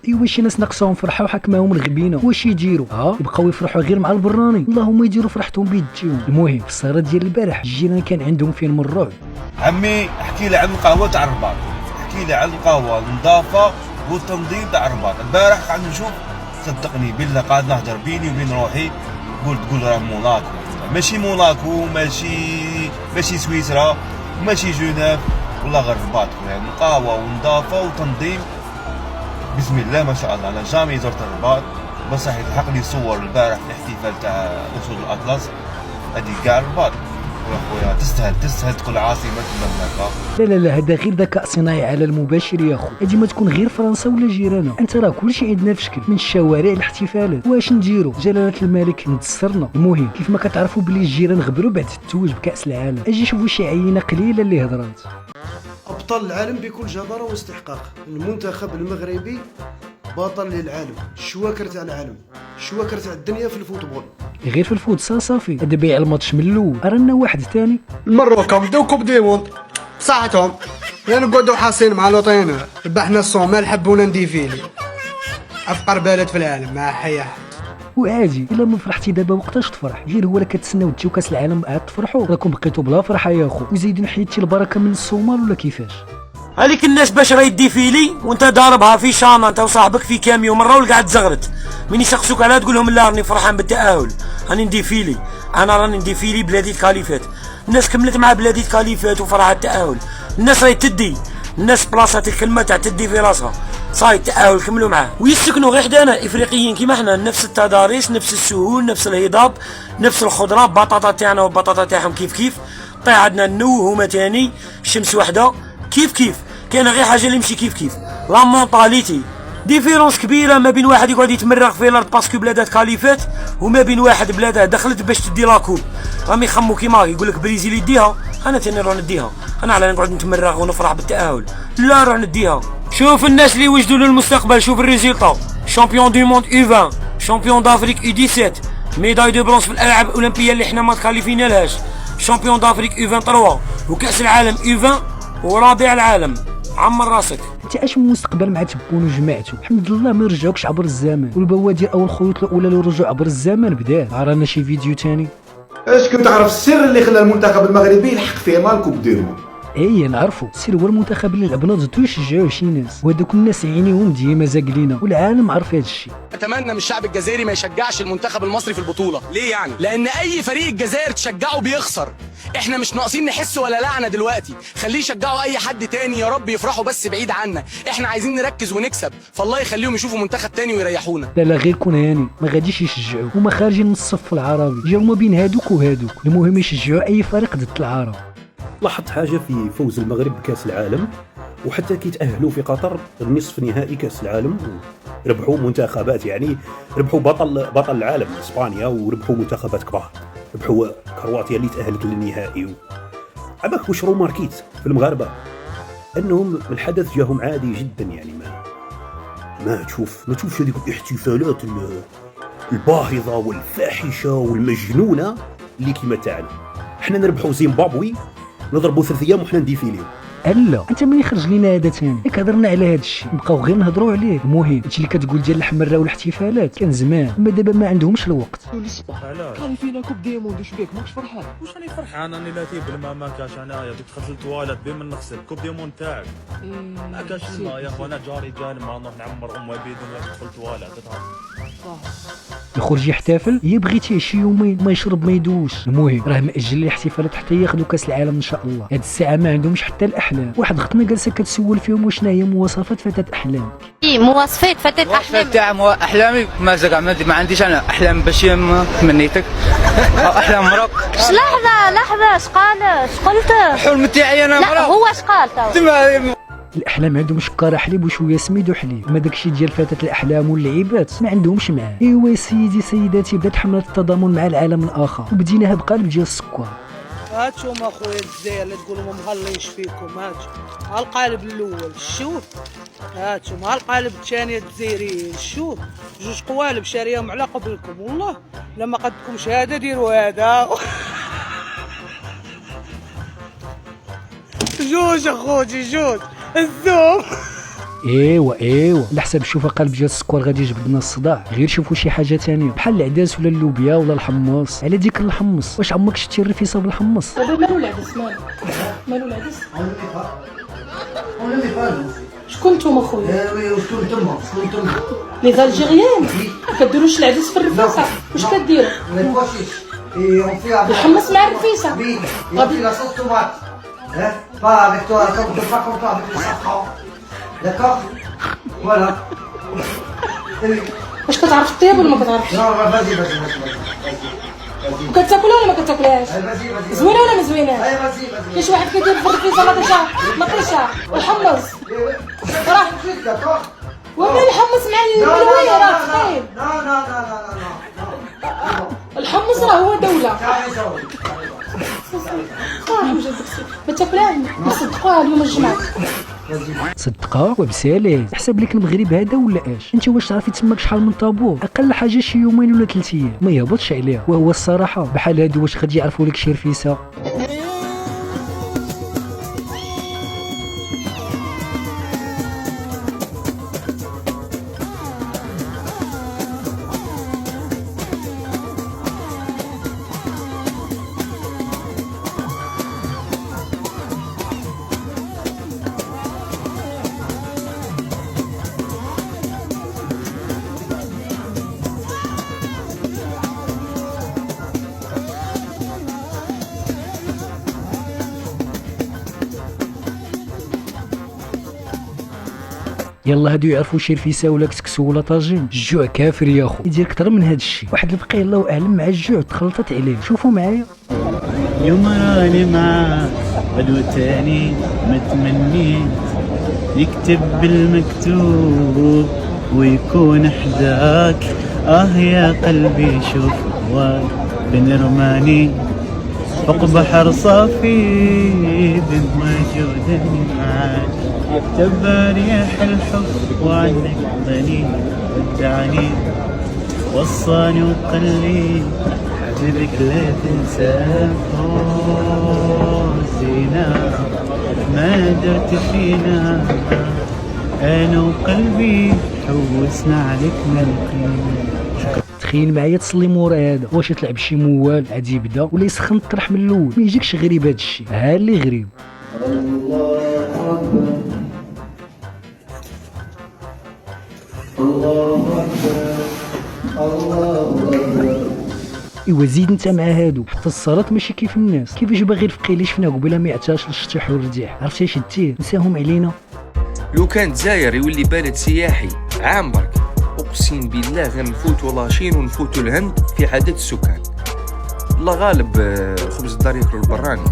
ايوا شي ناس ناقصهم فرحه وحكماهم الغبينه، واش يديروا؟ يبقاو يفرحوا غير مع البراني، اللهم يديروا فرحتهم بيديهم. المهم في السهره ديال البارح الجيران كان عندهم فين من الرعب. عمي احكي لي عن القهوه تاع الرباط، احكي لي عن القهوه النظافه والتنظيم تاع الرباط. البارح قاعد نشوف، صدقني بالله قاعد نهضر بيني وبين روحي، تقول راه موناكو، ماشي موناكو، ماشي سويسرا، وماشي جنيف، والله غير الرباط. يعني قهوه ونظافه وتنظيم بسم الله ما شاء الله. انا جامي زرت الرباط، بصح يلحق لي صور البارح في الاحتفال تاع اسود الاطلس، هذه كاع الرباط. يا خويا تستاهل تكون عاصمه المملكه. لا هذا غير ذكاء صناعي على المباشر يا خو. هادي ما تكون غير فرنسا ولا جيرانها، انت راه كلشي عندنا في شكل، من الشوارع الاحتفالات. واش نديروا؟ جلاله الملك ندسرنا. المهم كيف ما كتعرفوا بلي الجيران غبروا بعد التوج بكاس العالم، اجي شوفوا شي عينه قليله اللي هضرات. أبطال العالم بكل جدارة واستحقاق. المنتخب المغربي بطل للعالم، الشواكر تاع العالم، الشواكر تاع الدنيا في الفوتبول. غير في الفوتسال صافي، هذا بيع الماتش من الاول. رانا واحد ثاني المروك بداو كوب دي موند بصحتهم، يعني نقعدوا حاصين مع لوطين، ربحنا الصومال، حبونا نديفيلي افقر بلد في العالم مع حياه. وعادي الا ما فرحتي دابا وقتاش تفرح؟ غير هو لا كتسناو تجيو كاس العالم عاد تفرحوا؟ راكم بقيتوا بلا فرحه يا خو، وزيدين حيدتي البركه من الصومال ولا كيفاش؟ هذيك الناس باش راه يدي فيلي وانت ضاربها في شانه انت وصاحبك في كاميو مره وقاعد تزغرت، من يسقسوك عليها تقول لهم لا راني فرحان بالتاهل، راني ندي فيلي، انا راني ندي فيلي بلادي تكاليفات. الناس كملت مع بلادي تكاليفات وفرحت التاهل. الناس راهي تدي، الناس بلاصه الكلمه تاع تدي في راسها، صاي التاهل كملوا معاه ويسكنوا غير حدانا افريقيين كيما حنا، نفس التضاريس، نفس السهول، نفس الهضاب، نفس الخضره، بطاطا تاعنا والبطاطا تاعهم كيف طيح عندنا النو هما تاني، الشمس وحده كيف كاين غير حاجه اللي يمشي كيف لا مونطاليتي. ديفيرونس كبيره ما بين واحد يقعد يتمرغ في الارض باسكو بلادات كاليفات، وما بين واحد بلادها دخلت باش تدي لاكوب. راهم يخمو كيما يقولك بريزيل يديها، انا تاني نروح نديها، انا على نقعد نتمرغ ونفرح بالتاهل؟ لا نروح نديها. شوف الناس اللي وجدوا للمستقبل، شوف الريزلتا، شامبيون دو موند U20، شامبيون دافريك U17، ميداي دو برونز في الالعاب الاولمبيه اللي حنا ما تكاليفينا لهاش، شامبيون دافريك U23، وكاس العالم U20 ورابع العالم. عمر راسك انت اش من مستقبل مع تبون وجماعته؟ الحمد لله ما رجعوكش عبر الزمان، والبوادر او الخيوط الاولى للرجوع عبر الزمان بداه. رانا شي فيديو تاني. اش كنت تعرف السر اللي خلى المنتخب المغربي يلحق فينال كوب دو موند؟ اي نعرفو، السير هو المنتخب اللي لعبنا ضدو يشجعوه شي ناس، وهذوك الناس عينيهم ديما زاقلينا، والعالم عارف هذا الشيء. اتمنى من الشعب الجزائري ما يشجعش المنتخب المصري في البطوله. ليه يعني؟ لان اي فريق الجزائر تشجعه بيخسر. احنا مش ناقصين نحس ولا لعنه دلوقتي، خليه يشجعوا اي حد تاني، يا رب يفرحوا بس بعيد عنا. احنا عايزين نركز ونكسب، فالله يخليهم يشوفوا منتخب تاني ويريحونا. لا غير كون هاني، ما غاديش يشجعوا، هما خارجين من الصف العربي، جاو ما بين هادوك وهادوك، المهم يشجعوا اي فريق ضد العرب. لاحظت حاجه في فوز المغرب بكاس العالم، وحتى كيتاهلوا في قطر النصف نهائي كاس العالم، ربحوا منتخبات، يعني ربحوا بطل العالم اسبانيا، وربحوا منتخبات كبار، ربحوا كرواتيا اللي تاهلت للنهائي. عباك واش روماركيت في المغاربه انهم الحدث جاهم عادي جدا، يعني ما تشوفش هذيك الاحتفالات الباهظه والفاحشه والمجنونه اللي كيما تاعنا. حنا نربحوا زيمبابوي نضربوا 3 ايام وحنا نديفيليو. الا انت من يخرج لينا هذا ثاني، ياك هضرنا على هذا الشيء نبقاو غير نهضروا عليه. المهم هادشي اللي كتقول ديال الحمراء والاحتفالات كان زمان، اما دابا ما عندهمش الوقت. كان فينا كوب دي موند، واش بيك ماكش فرحان؟ واش راني فرحان؟ راني لا تيب الماء ما كاش، انايا دوك دخلت للتواليت بين من نغسل كوب دي موند تاعك ما كاش الماء يا اخوانا. جاري جاني ما نروح نعمر ام عبيد ولا تدخل التواليت يخرج يحتفل، يا بغيتيه شي يومين ما يشرب ما يدوش. المهم راه مأجل الاحتفالات حتى ياخذوا كاس العالم ان شاء الله. هاد الساعه ما عندهمش حتى الاحلام. واحد اختنا جالسه كتسول فيهم وشنا هي مواصفات فتاه احلام. مواصفات فتاه احلام تاع احلامي ما زعما ما عنديش انا احلام باش تمنيتك احلام مرض. لحظه اش قلت؟ الحلم تاعي انا مرض. لا هو اش قال تو؟ الاحلام عندهم شكاره حليب وشويه سميد وحليب، اما داكشي ديال فتاه الاحلام واللعيبات ما عندهمش معاه. ايوا سيدي سيداتي، بدات حمله التضامن مع العالم الاخر، وبديناها بقالب ديال السكر. هاتشوم اخويا الجزائر اللي تقولوا ما مغليش فيكم. هاتشوم ها القالب الاول شوف، هاتشوم ها القالب الثاني الجزائريين شوف، جوج قوالب شاريهم على قبلكم والله. لما قدكم شهاده ديروا هذا. جوج اخوتي جوج الزوم. ايوا على حساب الشوفه قلب ديال السكر غادي يجبد لنا الصداع. غير شوفوا شي حاجه ثانيه بحال العدس ولا اللوبيا ولا الحمص. على ديك الحمص، واش عمرك شفتي الرفيسه بالحمص؟ مالو العدس مالو العدس. شكون نتوما خويا؟ شكون نتوما؟ لي زالجيريان ما كديروش العدس في الرفيسه، واش كديروا؟ الحمص مع الرفيسه. غادي لا صوص طوماط. با avec toi comme toi avec le safran. D'accord? Voilà. واش كتعرف الطياب ولا ما كتعرفش؟ Non, vas-y. وكتاكلها ولا ما كتاكلهاش؟ زوينه ولا ما زويناش؟ كاين شي واحد كيدير في الرفيسه مطيشه والحمص راه ومن الحمص مع الملويه راه ثقيل. الحمص راه هو دوله. ما تاكلهاش نصدقوها اليوم الجمعه. صدقها وبسالي. حسب لك المغرب هذا ولا اش؟ انت واش تعرفي تماك شحال من طابور؟ اقل حاجه شي يومين ولا 3 ايام ما يهبطش عليها. وهو الصراحه بحال هادو واش غادي يعرفوا لك شي رفيسه؟ يلا هادو يعرفوا شي رفيسه ولا كسكسو ولا طاجين. الجوع كافر يا خو، يدير كثر من هاد الشيء. واحد البقيه الله اعلم مع الجوع تخلطت عليه. شوفوا معايا. يوم راني معاك غدوة تاني متمني يكتب بالمكتوب ويكون حداك. يا قلبي شوف هواك بنرماني فوق بحر صافي بموجودني معاك. تبى ريح الحب وعنك ضني ودعني وصاني وقال لي حبيبك لا تنساه. زينة ما درت فينا انا وقلبي حوسنا عليك ملقي. تخيل معايا تصلي مورا هذا واش تلعب شي موال عادي يبدا ولا يسخن الطرح من الاول. ما يجيكش غريب هذا الشيء، ها اللي غريب. ايوا زيد انت مع هادو. حتى الصلاة ماشي كيف الناس. كيفاش باغي الفقيه اللي شفناه قبيله ما يعتاش للشطيح والرديح؟ عرفتي اش دير؟ نساهم علينا. لو كان الجزائر يولي بلد سياحي عام برك اقسم بالله غنفوتوا لاشين ونفوتوا الهند في عدد السكان. الله غالب خبز الدار ياكلوا البراني،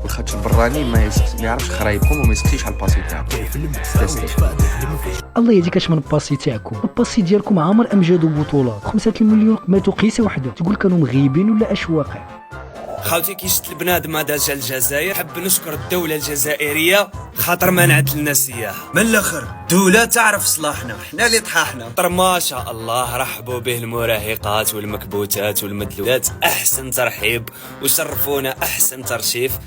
والخاتش البراني ما يعرفش خرايبكم وما يسقسيش على الباسي تاعكم. الله يهديك اش من الباسي تاعكم. الباسي ديالكم عامر امجاد وبطولات. 5 المليون ماتوا قيسه وحده. تقول كانوا مغيبين ولا اش واقع؟ خاوتي كي شفت البنادم هذا جا الجزائر حب نشكر الدولة الجزائرية خاطر منعت لنا السياحة. من الاخر دولة تعرف صلاحنا، حنا اللي طحاحنا. ما شاء الله رحبوا به المراهقات والمكبوتات والمدلولات احسن ترحيب وشرفونا احسن ترشيف.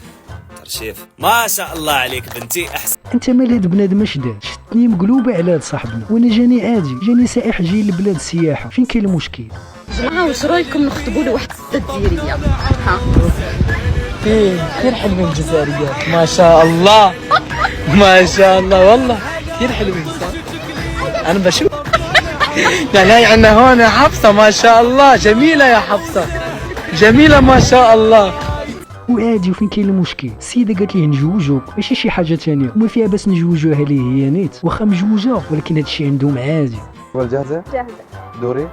ما شاء الله عليك بنتي احسن. انت مال هاد بنادم اش دار؟ شتني مقلوبه على هاد صاحبنا وانا جاني عادي، جاني سائح جاي لبلاد السياحه. فين كاين المشكل؟ جماعه واش رايكم نخطبوا له واحد السته جزائريه؟ ها كثير حلوين الجزائريات ما شاء الله. ما شاء الله والله كثير حلوين. انا بشوف لا عندنا هون حفصه ما شاء الله جميله يا حفصه جميله ما شاء الله. وعادي وفين كاين المشكل؟ السيده قالت ليه نجوجوك ماشي شي حاجه ثانيه. وما فيها باس نجوجوها ليه هي نيت واخا مجوجه، ولكن هذا الشيء عندهم عادي. جاهزه؟ جاهزة. دوري؟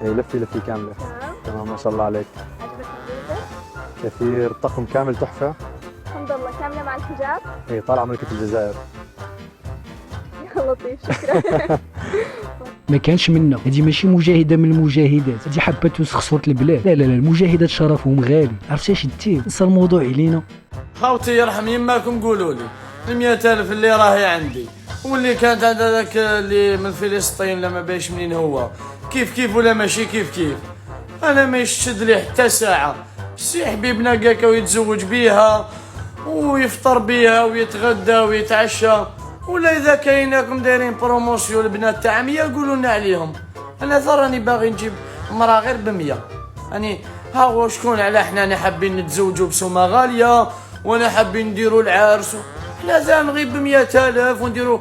ايه لفي كامله. تمام ما شاء الله عليك. عجبك الجوزة؟ كثير طقم كامل تحفه. الحمد لله كاملة مع الحجاب. طالعه ملكه الجزائر. يا لطيف شكرا. ما كانش منا. هذه ماشي مجاهده من المجاهدات، هذه حبه توسخ صوره البلاد. لا لا لا، المجاهدات شرفهم غالي. عرفتي اش دير؟ نسى الموضوع علينا. خاوتي يرحم يماكم قولوا لي 100,000 اللي راهي عندي واللي كانت عند هذاك اللي من فلسطين لما باش منين هو كيف ولا ماشي كيف. انا ما يشد لي حتى ساعه. سي حبيبنا كاكا ويتزوج بيها ويفطر بيها ويتغدى ويتعشى، ولا اذا كايناكم دايرين بروموسيون البنات تاع 100 قولوا لنا عليهم. انا راني باغي نجيب مرا غير ب100. يعني ها هو شكون على حنا حابين نتزوجوا بسومه غاليه وانا حابين نديروا العرس. حنا زعما غير ب100,000 ونديروا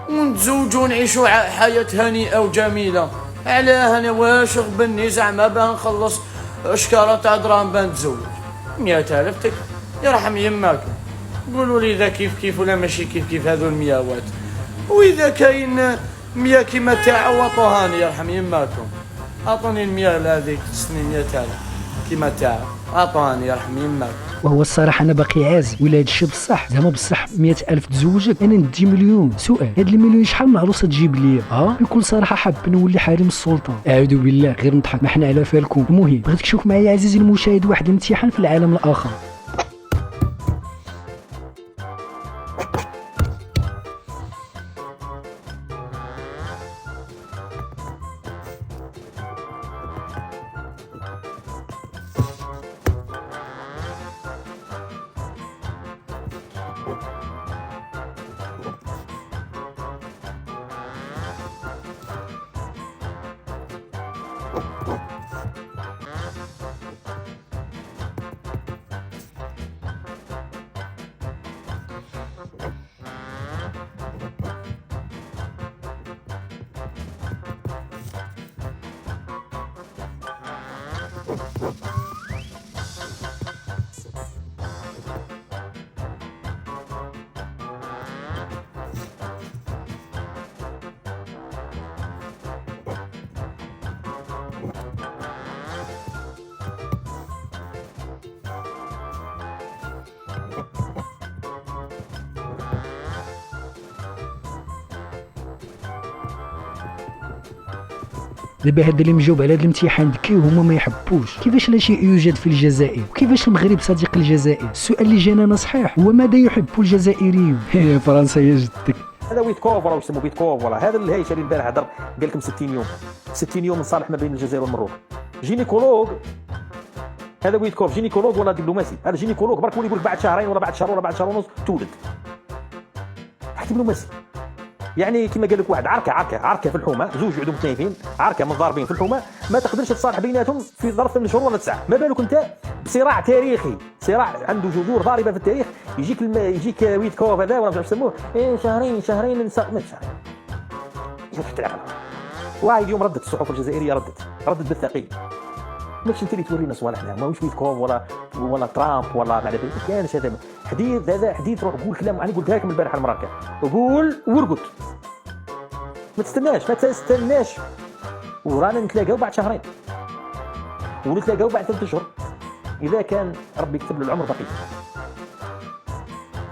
ونتزوجوا ونعيشوا حياه هنيئه وجميله. علاه انا واش غبني زعما باه نخلص شكاره تاع دراهم باه نتزوج 100,000 تك يرحم يماكم. قولوا لي اذا كيف ولا ماشي كيف هذو المياوات. واذا كاين 100 كيما تاعو عطوهاني يرحم يماكم. اعطوني 100 هذيك تسني 100,000 كيما تاعو عطوهاني يرحم يماكم. وهو الصراحه انا باقي عازل ولا هادشي بصح زعما بصح 100,000 تزوجك انا ندي مليون. سؤال، هاد المليون شحال من عروسه تجيب ليا؟ بكل صراحه حاب نولي حريم السلطان. اعوذ بالله غير نضحك، ما حنا على فالكم. المهم بغيتك تشوف معايا عزيزي المشاهد واحد الامتحان في العالم الاخر. دابا هذا اللي مجاوب على هذا الامتحان ذكي وهما ما يحبوش. كيفاش لا شيء يوجد في الجزائر؟ وكيفاش المغرب صديق الجزائر؟ السؤال اللي جانا صحيح هو ماذا يحب الجزائريون؟ فرنسا يا جدك. هذا ويتكوف ولا يسموه بيتكوف ولا هذا اللي هيشري البارح هضر قال لكم 60 يوم نصالح ما بين الجزائر والمغرب. جينيكولوج هذا ويتكوف جينيكولوج ولا دبلوماسي. هذا جينيكولوج برك يقول لك بعد شهرين ولا بعد شهر ولا بعد شهر ونص تولد. حتى دبلوماسي يعني كما قال لك واحد عركه في الحومه، زوج عندهم متنايفين عركه متضاربين في الحومه ما تقدرش تصالح بيناتهم في ظرف من شهور ولا 9. ما بالك انت بصراع تاريخي، صراع عنده جذور ضاربه في التاريخ. يجيك ويتكوف هذا ولا مش يسموه شهرين ما شهرين شوف حتى العقل. واحد يوم ردت الصحف الجزائريه ردت بالثقيل. ماكش انت اللي تورينا صوالحنا ماهوش ويتكوف ولا ترامب ولا ما على بالك كانش هذا حديث روح قول كلام. انا قلتها لكم البارحه المراكه قول ورقد ما تستناش ورانا نتلاقاو بعد شهرين ونتلاقاو بعد 3 اشهر اذا كان ربي يكتب له العمر بقي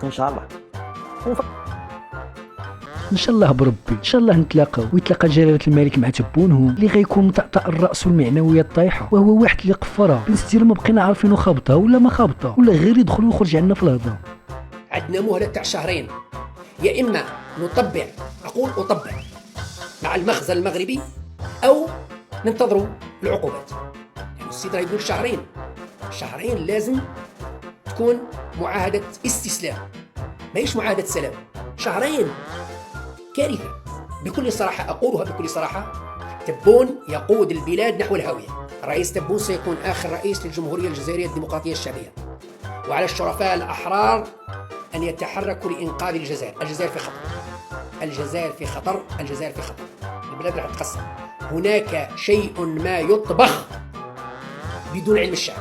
ان شاء الله. ان شاء الله بربي ان شاء الله نتلاقاو ويتلاقى جلاله الملك مع تبونهم اللي غيكون مطأطأ الراس والمعنويه الطايحه، وهو واحد اللي قفرها بالنسبه ديالو ما بقينا عارفينو خابطه ولا ما خابطه ولا غير يدخل ويخرج عندنا في الهضره. عندنا مهله تاع شهرين، يا اما نطبع مع المخزن المغربي او ننتظروا العقوبات. يعني السيد راه يقول شهرين لازم تكون معاهده استسلام ماهيش معاهده سلام. شهرين كارثة بكل صراحة، أقولها بكل صراحة. تبون يقود البلاد نحو الهاوية. الرئيس تبون سيكون آخر رئيس للجمهورية الجزائرية الديمقراطية الشعبية، وعلى الشرفاء الأحرار أن يتحركوا لإنقاذ الجزائر. الجزائر في خطر. البلاد راح تتقسم. هناك شيء ما يطبخ بدون علم الشعب،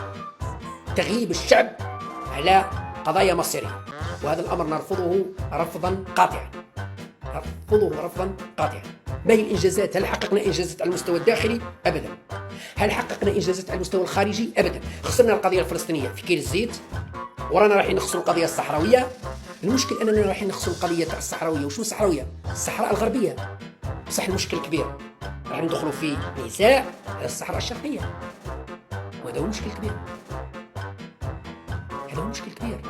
تغييب الشعب على قضايا مصيرية، وهذا الأمر نرفضه رفضا قاطعا. ما هي الإنجازات؟ هل حققنا إنجازات على المستوى الداخلي؟ أبدا. هل حققنا إنجازات على المستوى الخارجي؟ أبدا. خسرنا القضية الفلسطينية في كيل الزيت، ورانا رايحين نخسروا القضية الصحراوية. المشكل أننا رايحين نخسروا القضية تاع الصحراوية. وشو الصحراوية؟ الصحراء الغربية. بصح المشكل كبير، راح ندخلوا في نزاع على الصحراء الشرقيه، وهذا هو المشكل الكبير. هذا هو المشكل الكبير،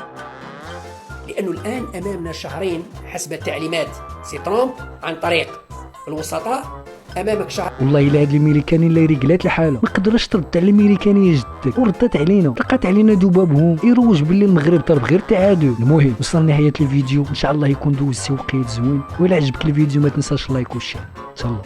لانه الان امامنا شهرين حسب تعليمات سي ترامب عن طريق الوسطاء. امامك شهر. والله الا هاد الميريكاني اللي رجلات الحاله ما قدرش ترد على الميريكانيه جدك، وردت علينا طلقات علينا ذبابهم يروج باللي المغرب طلب غير التعادل. المهم وصلنا لنهايه الفيديو، ان شاء الله يكون دوزتي وقيت زوين، وإلا عجبك الفيديو ما تنساش اللايك والشير ان شاء الله.